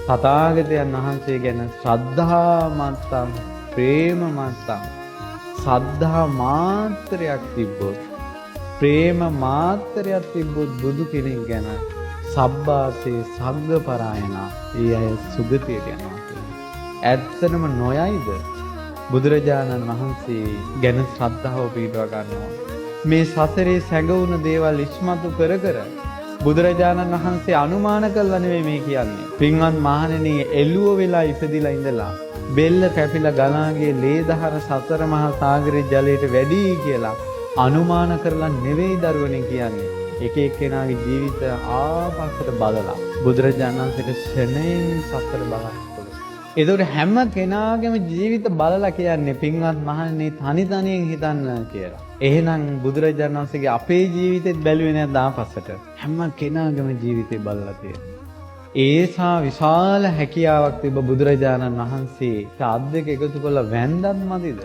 තථාගතයන් වහන්සේ ගැන ශ්‍රද්ධාමත්තම් ප්‍රේමමත්තම් සද්ධා මාත්‍රයක් තිබ්බොත් ප්‍රේම මාත්‍රයක් තිබ්බොත් බුදු කෙනෙක් ගැන සබ්බාසේ සග්ග පරායනා ඒ අය සුගතියට යනවා කියලා. ඇත්තටම නොයයිද? බුදුරජාණන් වහන්සේ ගැන ශ්‍රද්ධාව පිටව ගන්නවා. මේ සසරේ සැඟවුණු දේවල් ඉස්මතු කර කර බුදුරජාණන් වහන්සේ අනුමාන කළා නෙවෙයි මේ කියන්නේ. පින්වත් මහණෙනි එළුව වෙලා ඉපදිලා ඉඳලා බෙල්ල කැපිලා ගලාගේ ලේ දහර සතර මහා සාගරයේ ජලයට වැඩි කියලා අනුමාන කරලා නෙවෙයි දරුවනේ කියන්නේ. එක එක්කෙනාගේ ජීවිත ආපස්සට බලලා බුදුරජාණන් වහන්සේට ශරණෙන් සතර බලන්න. ඒතකොට හැම කෙනාගේම ජීවිත බලලා කියන්නේ පින්වත් මහණෙනි තනි තනියෙන් හිතන්න කියලා. එහෙනම් බුදුරජාණන් වහන්සේගේ අපේ ජීවිතෙත් බැලුවේ නැද්ද ආපස්සට? හැම කෙනාගේම ජීවිතේ බලලා තියෙනවා. ඒසා විශාල හැකියාවක් තිබ්බ බුදුරජාණන් වහන්සේ ආද්දක එකතු කරලා වැන්දත් මදිද?